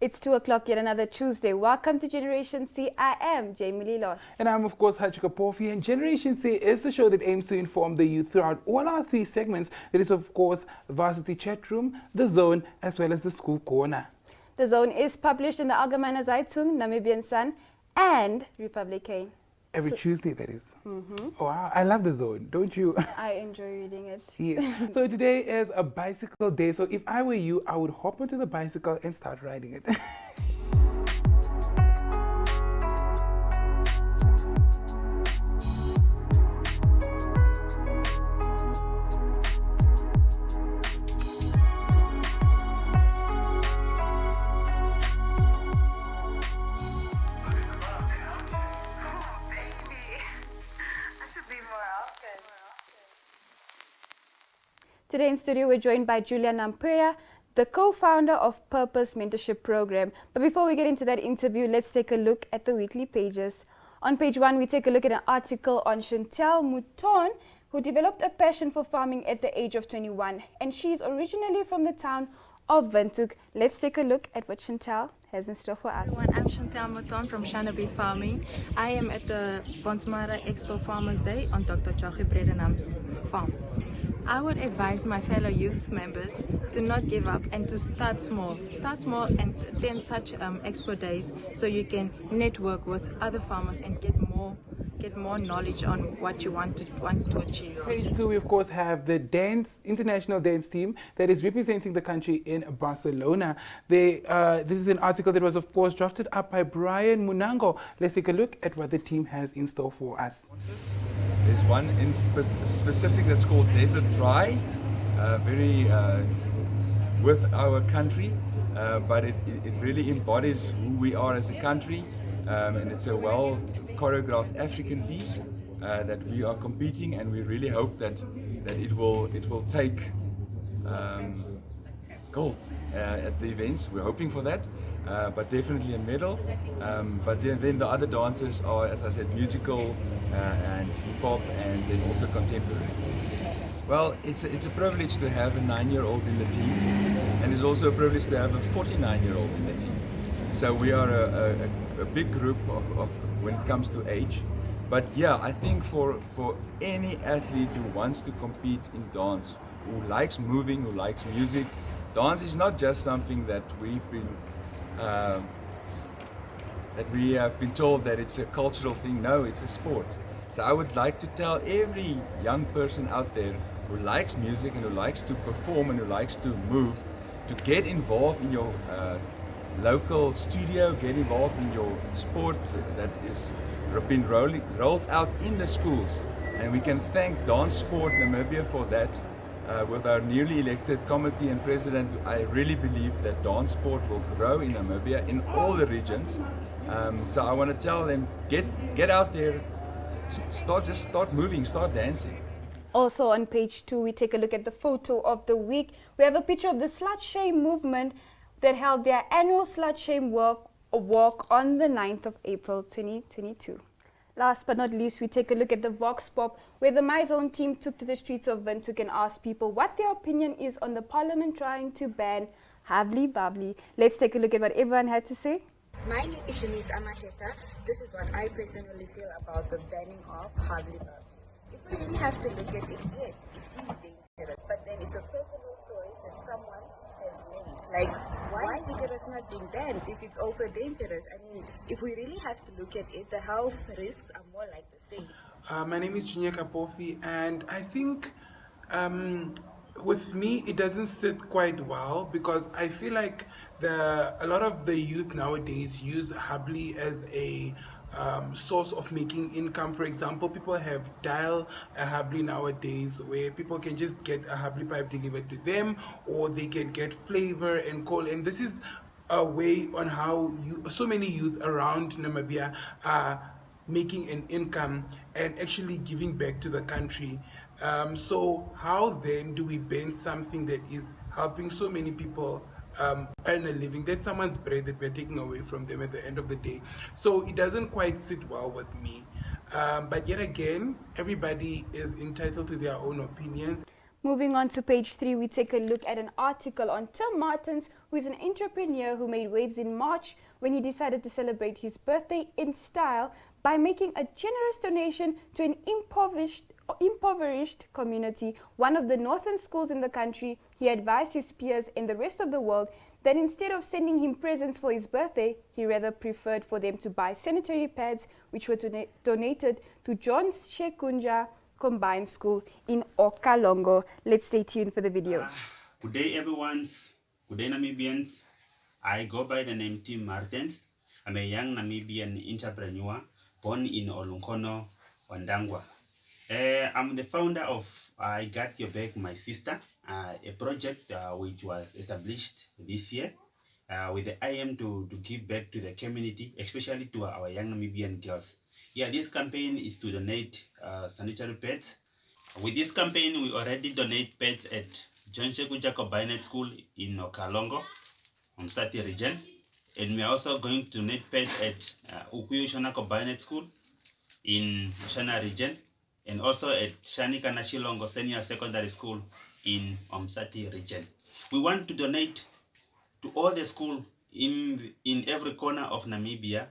It's 2 o'clock, yet another Tuesday. Welcome to Generation C. I am Jamie Lilos. And I'm, of course, Hachika Porfi. And Generation C is the show that aims to inform the youth throughout all our three segments. There is, of course, the Varsity Chat Room, the Zone, as well as the School Corner. The Zone is published in the Allgemeine Zeitung, Namibian Sun, and Republican. Every Tuesday, that is. Mm-hmm. Wow, I love the Zone, don't you? I enjoy reading it. Yes. So today is a bicycle day. So if I were you, I would hop onto the bicycle and start riding it. Today in studio, we're joined by Nampweya, the co-founder of Purpose Mentorship Program. But before we get into that interview, let's take a look at the weekly pages. On page 1, we take a look at an article on Chantal Mouton, who developed a passion for farming at the age of 21. And she's originally from the town of Vastu. Let's take a look at what Chantal has in store for us. Everyone, I'm Chantal Mouton from Shanaby Farming. I am at the Bonsmara Expo Farmers Day on Dr. Jacques Bredenham's farm. I would advise my fellow youth members to not give up and to start small. Start small and attend such expo days so you can network with other farmers and get more knowledge on what you want to achieve. Page 2, we of course have the international dance team that is representing the country in Barcelona. This is an article that was of course drafted up by Brian Munango. Let's take a look at what the team has in store for us. There's one in specific that's called Desert Dry, very with our country, but it really embodies who we are as a country, and it's a well choreographed African piece that we are competing, and we really hope that it will take gold at the events. We're hoping for that. But definitely a medal. But then the other dances are, as I said, musical and hip-hop, and then also contemporary. Well, it's a privilege to have a 9-year-old in the team, and it's also a privilege to have a 49-year-old in the team. So we are a big group of when it comes to age. But yeah, I think for any athlete who wants to compete in dance, who likes moving, who likes music, dance is not just something that we have been told that it's a cultural thing. No, it's a sport. So I would like to tell every young person out there who likes music and who likes to perform and who likes to move, to get involved in your local studio, get involved in your sport that is been rolled out in the schools. And we can thank Dance Sport Namibia for that. With our newly elected committee and president, I really believe that dance sport will grow in Namibia in all the regions. So I want to tell them, get out there, start moving, start dancing. Also on page 2, we take a look at the photo of the week. We have a picture of the Slut Shame movement that held their annual Slut Shame walk on the 9th of April 2022. Last but not least, we take a look at the Vox Pop, where the My Zone team took to the streets of Vastu and asked people what their opinion is on the parliament trying to ban Habli Babli. Let's take a look at what everyone had to say. My name is Shanice Amateta. This is what I personally feel about the banning of Habli Babli. If we really have to look at it, yes, it is dangerous, but then it's a personal choice that someone has made. Like, why cigarettes not being banned if it's also dangerous? I mean, if we really have to look at it, the health risks are more like the same. My name is Jeanette de Haas, and I think with me it doesn't sit quite well, because I feel like a lot of the youth nowadays use Habli as a source of making income. For example, people have dial a Habli nowadays, where people can just get a Habli pipe delivered to them, or they can get flavor and coal. And this is a way on how so many youth around Namibia are making an income and actually giving back to the country. So how then do we ban something that is helping so many people earn a living? That's someone's bread that we're taking away from them at the end of the day. So it doesn't quite sit well with me. But yet again, everybody is entitled to their own opinions. Moving on to page 3, we take a look at an article on Tim Martens, who is an entrepreneur who made waves in March when he decided to celebrate his birthday in style by making a generous donation to an impoverished community, one of the northern schools in the country. He advised his peers in the rest of the world that instead of sending him presents for his birthday, he rather preferred for them to buy sanitary pads, which were donated to John Shekunja Combined School in Okalongo. Let's stay tuned for the video. Good day, everyone. Good day, Namibians. I go by the name Tim Martens. I'm a young Namibian entrepreneur born in Olunkono, Wandangwa. I'm the founder of I Got Your Back, My Sister, a project which was established this year with the aim to give back to the community, especially to our young Namibian girls. Yeah, this campaign is to donate sanitary pads. With this campaign, we already donate pads at John Shekunja Combined School in Okalongo, Msati region. And we are also going to donate pads at Ukuyu Shana Combined School in Shana region, and also at Shanika Nashilongo Senior Secondary School in Msati region. We want to donate to all the schools in every corner of Namibia,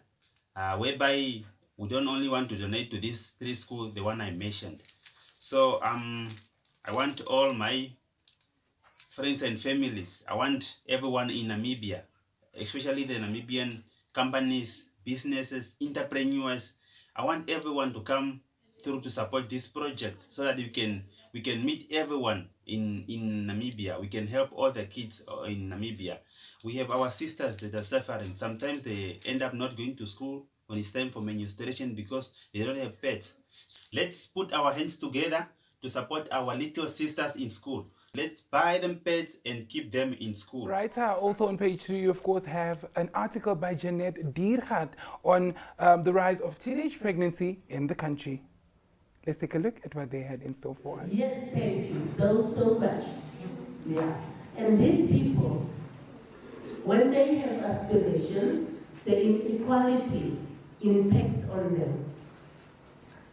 whereby we don't only want to donate to these 3 schools, the one I mentioned. So I want all my friends and families, I want everyone in Namibia, especially the Namibian companies, businesses, entrepreneurs, I want everyone to come through to support this project so that we can meet everyone in Namibia. We can help all the kids in Namibia. We have our sisters that are suffering. Sometimes they end up not going to school when it's time for menstruation because they don't have pets. Let's put our hands together to support our little sisters in school. Let's buy them pets and keep them in school. Right. Also on page 3, you of course have an article by Jeanette de Haas on the rise of teenage pregnancy in the country. Let's take a look at what they had in store for us. Yes, thank you so much. Yeah. And these people, when they have aspirations, the inequality impacts on them.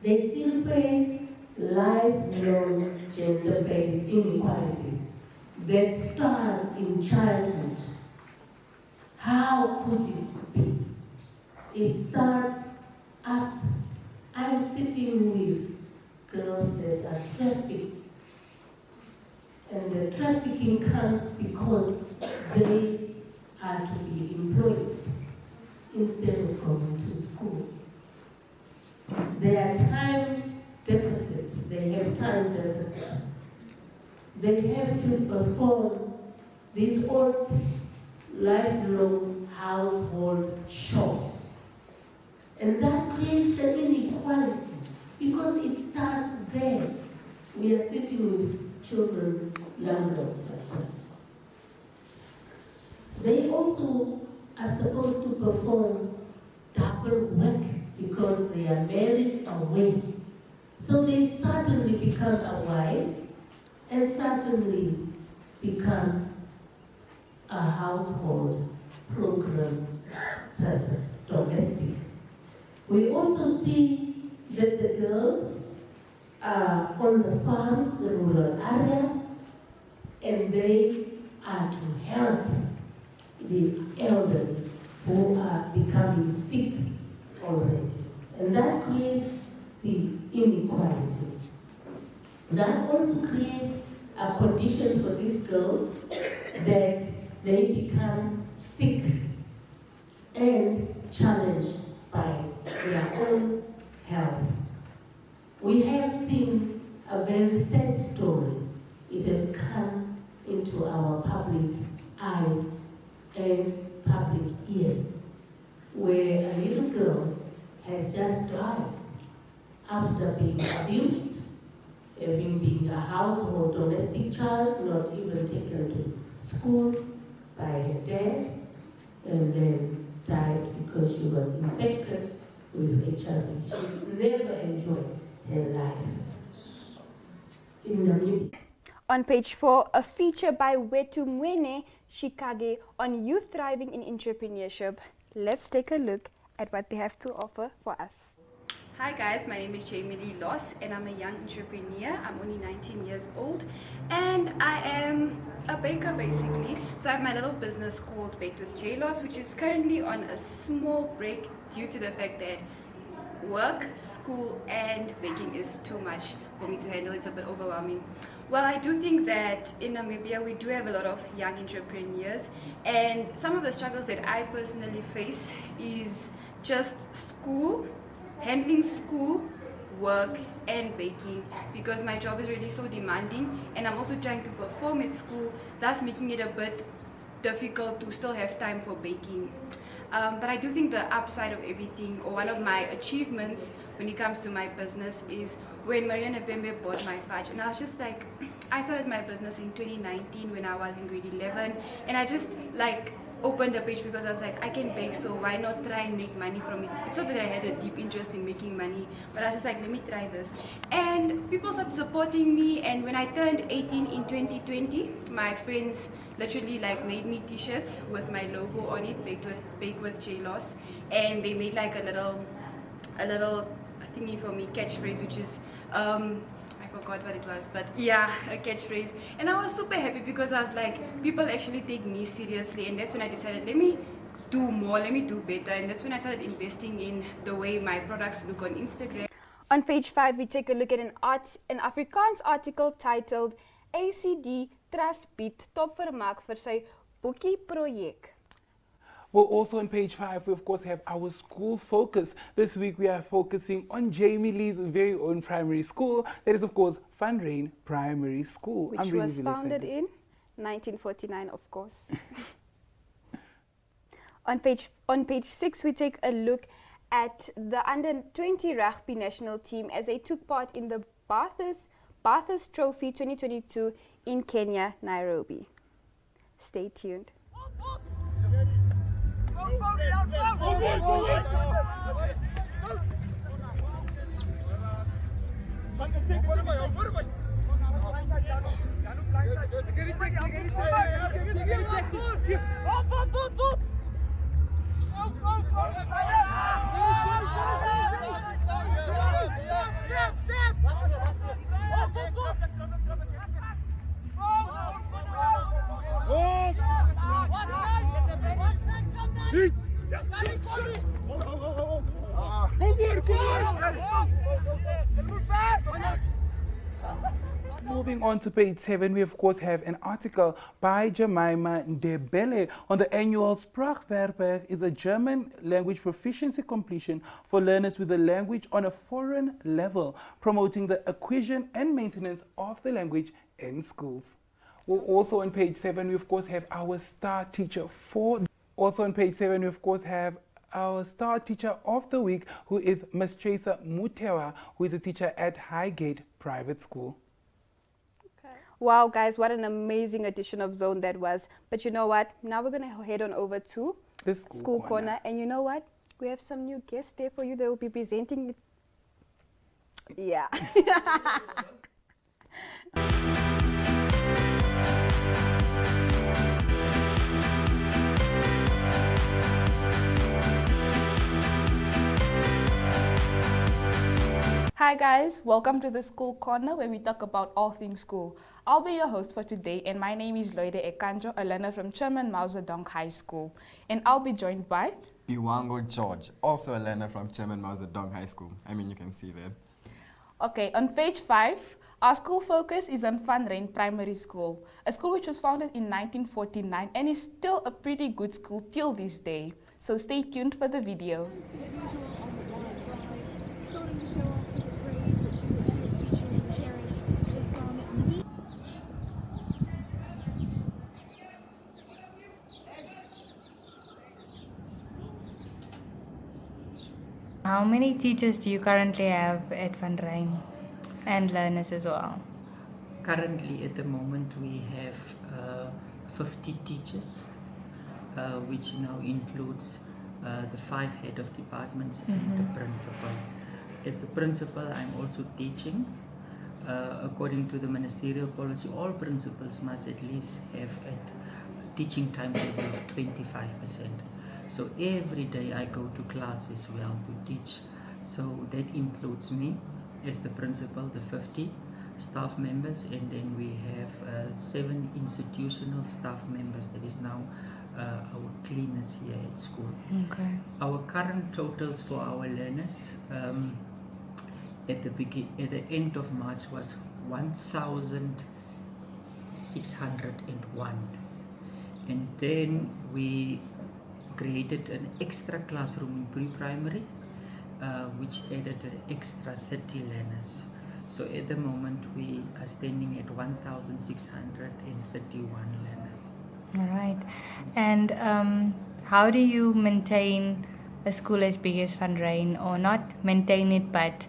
They still face lifelong gender-based inequalities that starts in childhood. How could it be? It starts up. I'm sitting with girls that are trafficked, and the trafficking comes because they are to be employed instead of going to school. Their time deficit, they have time deficit. They have to perform these old lifelong household chores. And that creates an inequality because it starts there. We are sitting with children, young girls like that. They also are supposed to perform double work because they are married away. So they suddenly become a wife and suddenly become a household program person, domestic. We also see that the girls are on the farms, the rural area, and they are to help the elderly who are becoming sick already. And that creates the inequality. That also creates a condition for these girls that they become sick and challenged by their own health. We have seen a very sad story. It has come into our public eyes and public ears, where a little girl has just died after being abused, having been a household domestic child, not even taken to school by her dad, and then died because she was infected with HIV. She's never enjoyed her life in Namibia. On page 4, a feature by Wetumwene Shikage on youth thriving in entrepreneurship. Let's take a look at what they have to offer for us. Hi guys, my name is Jeanette de Haas and I'm a young entrepreneur. I'm only 19 years old and I am a baker basically. So I have my little business called Baked with J-Loss, which is currently on a small break due to the fact that work, school and baking is too much for me to handle. It's a bit overwhelming. Well, I do think that in Namibia we do have a lot of young entrepreneurs, and some of the struggles that I personally face is just school, handling school, work and baking, because my job is really so demanding and I'm also trying to perform at school, thus making it a bit difficult to still have time for baking. But I do think the upside of everything, or one of my achievements when it comes to my business, is when Maria Nepembe bought my fudge. And I was just like, I started my business in 2019 when I was in grade 11, and I just like opened the page because I was like, I can bake, so why not try and make money from it? It's not that I had a deep interest in making money, but I was just like, let me try this. And people started supporting me, and when I turned 18 in 2020, my friends literally like made me t-shirts with my logo on it, baked with J-Loss, and they made like a little thingy for me, catchphrase, which is I forgot what it was, but yeah, a catchphrase. And I was super happy because I was like, people actually take me seriously, and that's when I decided, let me do more, let me do better. And that's when I started investing in the way my products look on Instagram. On page 5, we take a look at an Afrikaans article titled ACD Trust bied topvermaak vir sy boekie projek. Well, also on page 5, we of course have our school focus. This week we are focusing on Jamie Lee's very own primary school. That is of course Van Ryn Primary School. Which was founded in 1949, of course. On page 6, we take a look at the under 20 rugby national team as they took part in the Bathurst Trophy 2022 in Kenya, Nairobi. Stay tuned. Moving on to page 7, we of course have an article by Jemima Ndebele on the annual Sprachwerkberg is a German language proficiency completion for learners with the language on a foreign level, promoting the acquisition and maintenance of the language in schools. Well, also on page 7, we of course have our star teacher our star teacher of the week, who is Ms. Chaser Mutewa, who is a teacher at Highgate Private School. Wow, guys, what an amazing edition of Zone that was. But you know what? Now we're going to head on over to the School Corner. And you know what? We have some new guests there for you. They will be presenting it. Yeah. Hi guys, welcome to the School Corner where we talk about all things school. I'll be your host for today and my name is Loide Ekanjo, a learner from Chairman Mao Zedong High School. And I'll be joined by Biwango George, also a learner from Chairman Mao Zedong High School. I mean, you can see there. Okay, on page 5, our school focus is on Van Ryn Primary School, a school which was founded in 1949 and is still a pretty good school till this day. So stay tuned for the video. How many teachers do you currently have at Van Ryn and learners as well? Currently, at the moment, we have 50 teachers, which now includes the 5 head of departments and the principal. As a principal, I'm also teaching. According to the ministerial policy, all principals must at least have a teaching timetable of 25%. So every day I go to class as well to teach So that includes me as the principal, the 50 staff members, and then we have 7 institutional staff members. That is now our cleaners here at school. Okay. Our current totals for our learners at the end of March was 1,601, and then we created an extra classroom in pre-primary, which added an extra 30 learners. So at the moment we are standing at 1,631 learners. All right. And how do you maintain a school as big as Van Ryn, or not maintain it, but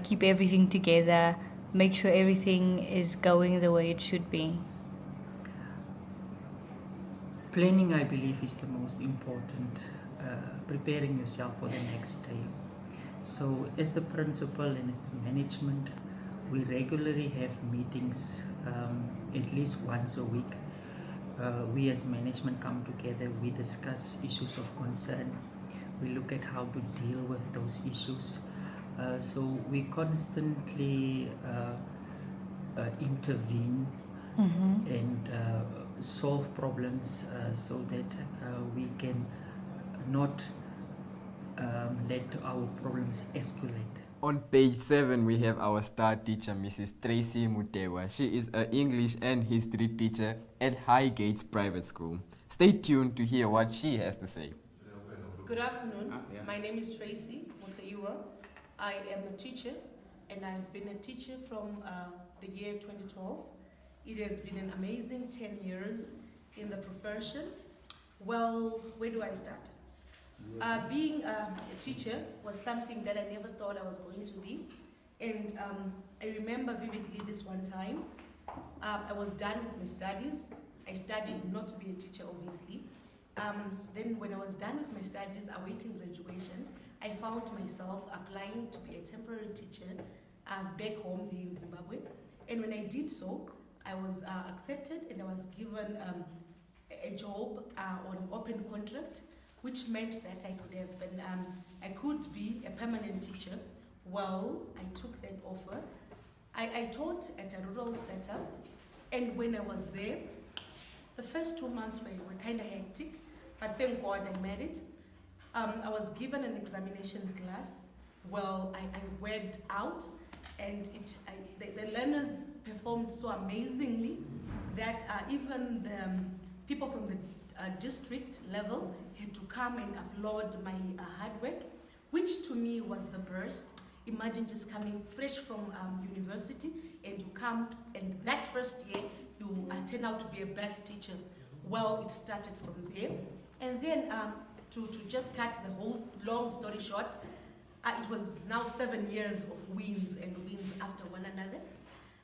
keep everything together, make sure everything is going the way it should be? Planning, I believe, is the most important. Preparing yourself for the next day. So as the principal and as the management, we regularly have meetings at least once a week. We as management come together, we discuss issues of concern, we look at how to deal with those issues. So we constantly intervene and solve problems so that we can not let our problems escalate. On page 7, we have our star teacher, Mrs. Tracy Mutewa. She is an English and history teacher at Highgates Private School. Stay tuned to hear what she has to say. Good afternoon. My name is Tracy Mutewa. I am a teacher, and I've been a teacher from the year 2012. It has been an amazing 10 years in the profession. Well, where do I start? Being a teacher was something that I never thought I was going to be. And I remember vividly this one time. I was done with my studies. I studied not to be a teacher, obviously. Then when I was done with my studies, awaiting graduation, I found myself applying to be a temporary teacher back home there in Zimbabwe. And when I did so, I was accepted, and I was given a job on open contract, which meant that I could be a permanent teacher. Well, I took that offer. I taught at a rural setup, and when I was there, the first 2 months were kind of hectic, but thank God I made it. I was given an examination class. Well, I went out, and the learners performed so amazingly that even the people from the district level had to come and applaud my hard work, which to me was the burst. Imagine just coming fresh from university, and you come, and that first year you turn out to be a best teacher. Well, it started from there, and then to just cut the whole long story short, it was now 7 years of wins and wins after one another.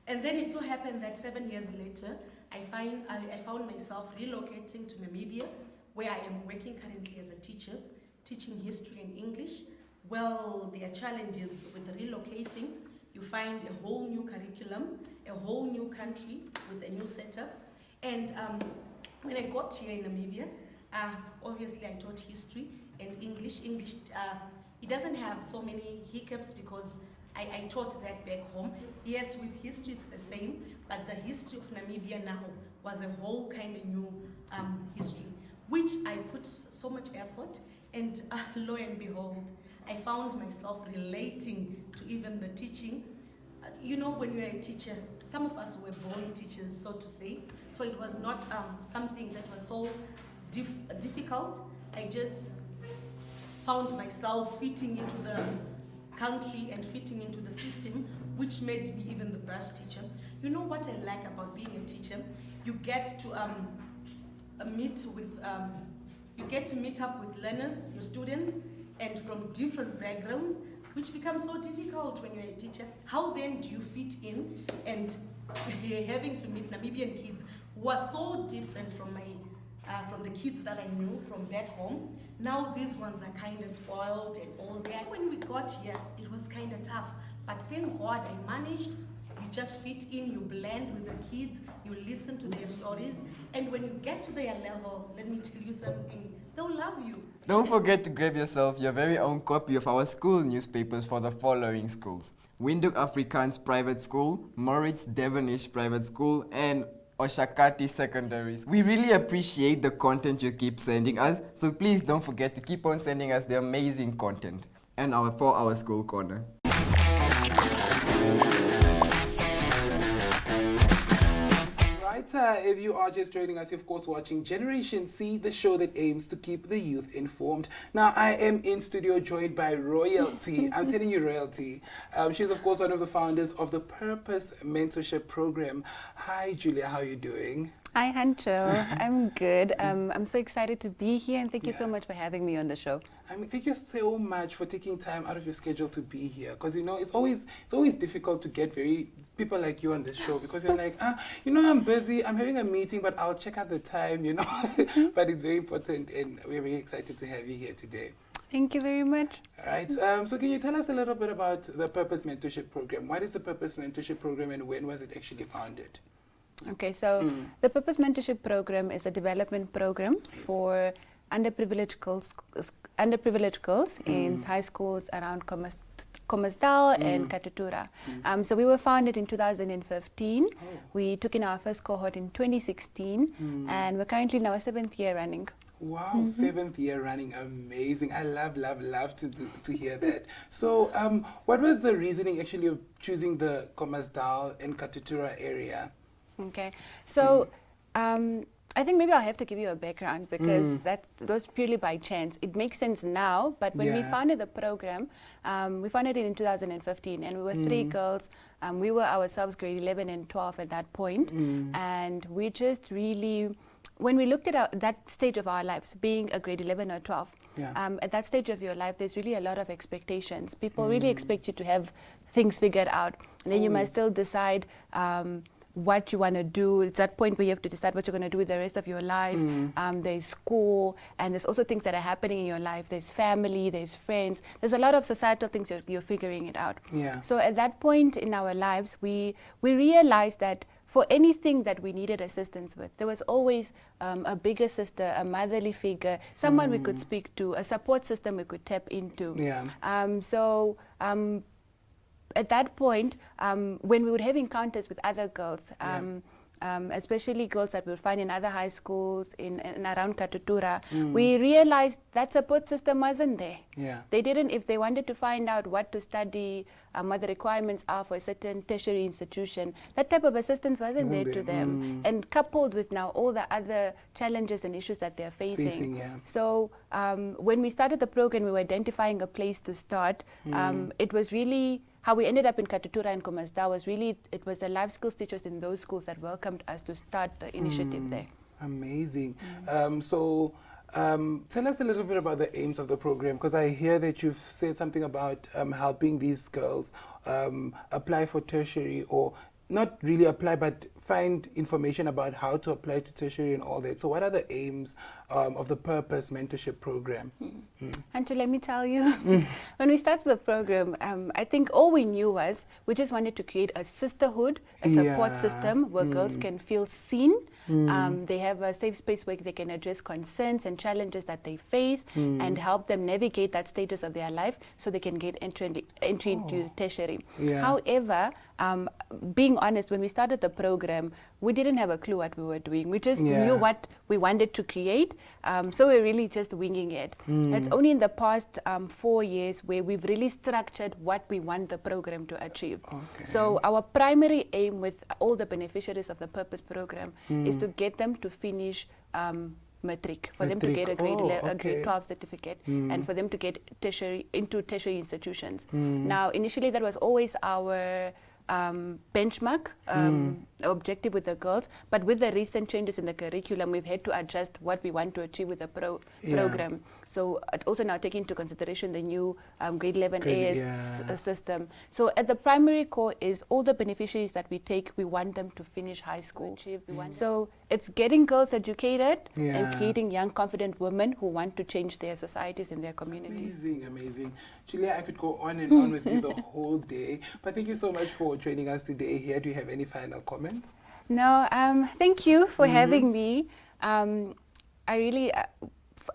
And then it so happened that 7 years later, I found myself relocating to Namibia, where I am working currently as a teacher, teaching history and English. Well, there are challenges with relocating. You find a whole new curriculum, a whole new country with a new setup. And when I got here in Namibia, obviously I taught history and English. It doesn't have so many hiccups because I taught that back home. Yes, with history it's the same, but the history of Namibia now was a whole kind of new history, which I put so much effort, and lo and behold, I found myself relating to even the teaching. When you're a teacher, some of us were born teachers, so to say, so it was not something that was so difficult. I just found myself fitting into the country and fitting into the system, which made me even the best teacher. You know what I like about being a teacher? You get to meet up with learners, your students, and from different backgrounds, which becomes so difficult when you're a teacher. How then do you fit in, and having to meet Namibian kids who are so different from the kids that I knew from back home? Now these ones are kind of spoiled and all that. When we got here, it was kind of tough, but thank God I managed. We just fit in, you blend with the kids, you listen to their stories, and when you get to their level, let me tell you something, they'll love you. Don't forget to grab yourself your very own copy of our school newspapers for the following schools: Windhoek Afrikaans Private School, Moritz Devonish Private School, and Oshakati Secondaries. We really appreciate the content you keep sending us, so please don't forget to keep on sending us the amazing content. And for our school corner. If you are just joining us, you're of course watching Generation C, the show that aims to keep the youth informed. Now, I am in studio joined by Royalty. I'm telling you, Royalty. She's of course one of the founders of the Purpose Mentorship Program. Hi, Julia. How are you doing? Hi, Hancho. I'm good. I'm so excited to be here, and thank you so much for having me on the show. I mean, thank you so much for taking time out of your schedule to be here. Because you know, it's always difficult to get people like you on this show, because you're like, I'm busy. I'm having a meeting, but I'll check out the time. But it's very important, and we're very excited to have you here today. Thank you very much. All right. So can you tell us a little bit about the Purpose Mentorship Program? What is the Purpose Mentorship Program, and when was it actually founded? Okay, so the Purpose Mentorship Program is a development program for underprivileged girls in high schools around Commercial and Katutura. So we were founded in 2015. We took in our first cohort in 2016, and we're currently in our 7th year running. Wow, 7th year running, amazing. I love to hear that. So what was the reasoning actually of choosing the Commercial and Katutura area? Okay, so I think maybe I'll have to give you a background, because that was purely by chance. It makes sense now, but when we founded the program, we founded it in 2015, and we were 3 girls. We were ourselves grade 11 and 12 at that point, and we just really, when we looked at that stage of our lives, being a grade 11 or 12, at that stage of your life, there's really a lot of expectations. People really expect you to have things figured out, and then you must still decide what you want to do. It's that point where you have to decide what you're going to do with the rest of your life. There's school, and there's also things that are happening in your life. There's family, there's friends. There's a lot of societal things you're figuring it out. So at that point in our lives, we realized that for anything that we needed assistance with, there was always a bigger sister, a motherly figure, someone we could speak to, a support system we could tap into. At that point, when we would have encounters with other girls, especially girls that we would find in other high schools in around Katutura, we realized that support system wasn't there. They didn't, if they wanted to find out what to study, what the requirements are for a certain tertiary institution, that type of assistance wasn't there to them. And coupled with now all the other challenges and issues that they're facing. So when we started the program, we were identifying a place to start. It was really, how we ended up in Katutura and Commercial was really, it was the life skills teachers in those schools that welcomed us to start the initiative there. Amazing. So tell us a little bit about the aims of the program, because I hear that you've said something about helping these girls apply for tertiary, or not really apply, but find information about how to apply to tertiary and all that. So what are the aims of the Purpose Mentorship Program? Anto, let me tell you, when we started the program, I think all we knew was we just wanted to create a sisterhood, a support system where girls can feel seen. They have a safe space where they can address concerns and challenges that they face and help them navigate that stages of their life so they can get entry into tertiary. However, being honest, when we started the program, we didn't have a clue what we were doing. We just knew what we wanted to create, so we're really just winging it. It's only in the past 4 years where we've really structured what we want the program to achieve. So our primary aim with all the beneficiaries of the Purpose program is to get them to finish matric, for them to get a grade 12 certificate, and for them to get into tertiary institutions. Now, initially that was always our benchmark. objective with the girls, but with the recent changes in the curriculum, we've had to adjust what we want to achieve with the program. So it also now taking into consideration the new grade 11 AS system. So at the primary core is all the beneficiaries that we take, we want them to finish high school. So it's getting girls educated and creating young, confident women who want to change their societies and their communities. Amazing, amazing. Julia, I could go on and on with you the whole day, but thank you so much for joining us today here. Do you have any final comments? No, thank you for having me. I really,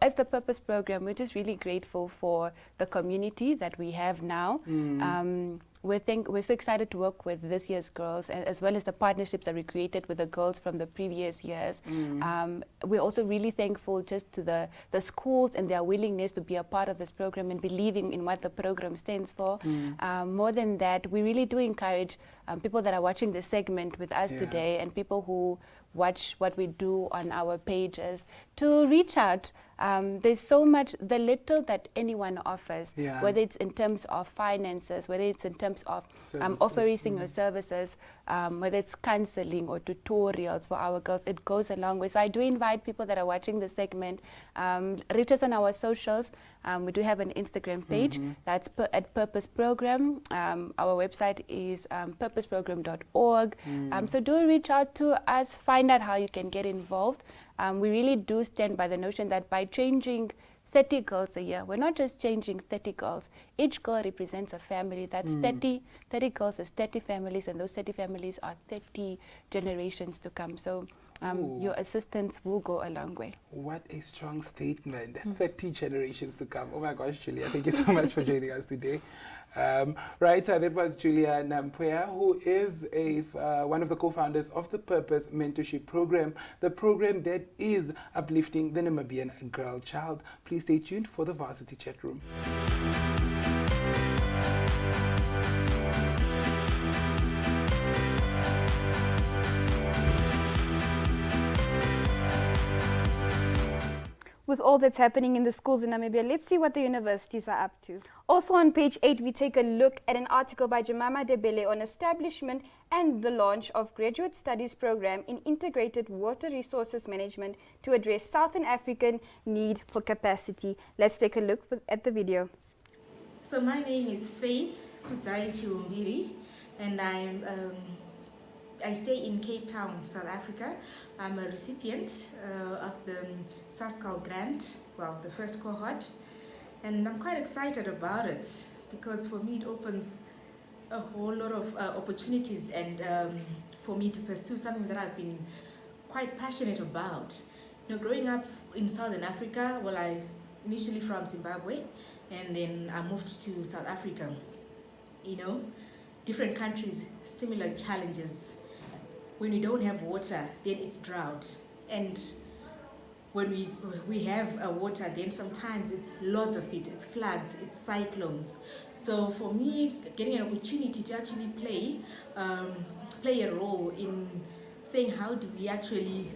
as the Purpose Program, we're just really grateful for the community that we have now. We're so excited to work with this year's girls, as well as the partnerships that we created with the girls from the previous years. We're also really thankful just to the schools and their willingness to be a part of this program and believing in what the program stands for. More than that, we really do encourage people that are watching this segment with us today and people who watch what we do on our pages to reach out. There's so much, the little that anyone offers, whether it's in terms of finances, whether it's in terms of offering your services, whether it's counseling or tutorials for our girls, it goes a long way. So I do invite people that are watching the segment, reach us on our socials. We do have an Instagram page that's at Purpose Program. Our website is purposeprogram.org. So do reach out to us, find out how you can get involved. We really do stand by the notion that by changing 30 girls a year, we're not just changing 30 girls. Each girl represents a family. That's 30 girls is 30 families, and those 30 families are 30 generations to come. So your assistance will go a long way. What a strong statement. 30 generations to come. Oh my gosh, Julia, thank you so much for joining us today. That was Julia Nampweya, who is one of the co-founders of the Purpose Mentorship Program, the program that is uplifting the Namibian girl child. Please stay tuned for the Varsity Chat Room. With all that's happening in the schools in Namibia, let's see what the universities are up to. Also on page 8, we take a look at an article by Jemima Debele on establishment and the launch of Graduate Studies Program in Integrated Water Resources Management to address Southern African need for capacity. Let's take a look at the video. So my name is Faith Kudzai Chiumbiri, and I stay in Cape Town, South Africa. I'm a recipient of the SASCAL grant, well, the first cohort, and I'm quite excited about it because for me it opens a whole lot of opportunities and for me to pursue something that I've been quite passionate about. You know, growing up in Southern Africa, well, I initially from Zimbabwe, and then I moved to South Africa. You know, different countries, similar challenges. When we don't have water, then it's drought. And when we have water, then sometimes it's lots of it, it's floods, it's cyclones. So for me, getting an opportunity to actually play a role in saying how do we actually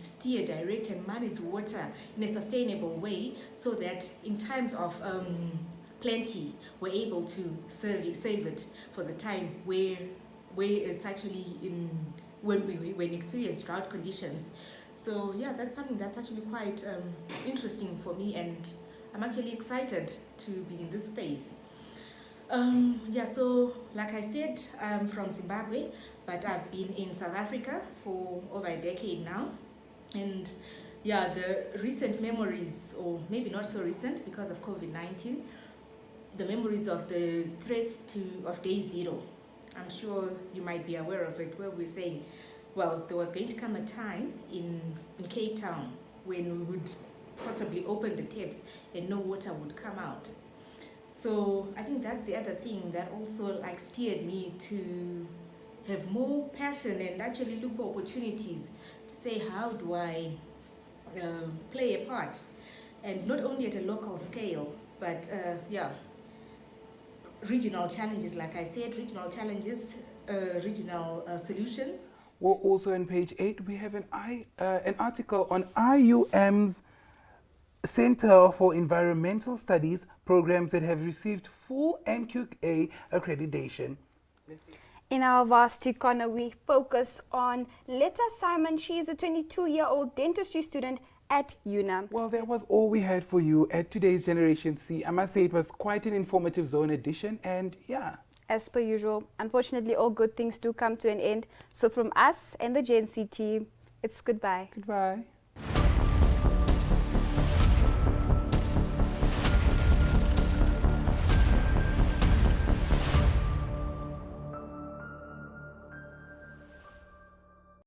steer, direct and manage water in a sustainable way so that in times of plenty, we're able to save it for the time where it's actually when we experience drought conditions. So yeah, that's something that's actually quite interesting for me, and I'm actually excited to be in this space. So like I said, I'm from Zimbabwe, but I've been in South Africa for over a decade now. And yeah, the recent memories, or maybe not so recent because of COVID-19, the memories of the threats of day zero. I'm sure you might be aware of it, where we're saying, well, there was going to come a time in Cape Town when we would possibly open the taps and no water would come out. So I think that's the other thing that also steered me to have more passion and actually look for opportunities to say, how do I play a part? And not only at a local scale, but regional challenges, like I said, regional challenges, regional solutions. Well, also on page 8, we have an article on IUM's Center for Environmental Studies programs that have received full NQA accreditation. In our Vastu Corner, we focus on Letta Simon. She is a 22-year-old dentistry student at UNAM. Well, that was all we had for you at today's Generation C. I must say it was quite an informative Zone edition, and yeah. As per usual, unfortunately, all good things do come to an end. So from us and the Gen C team, it's goodbye. Goodbye.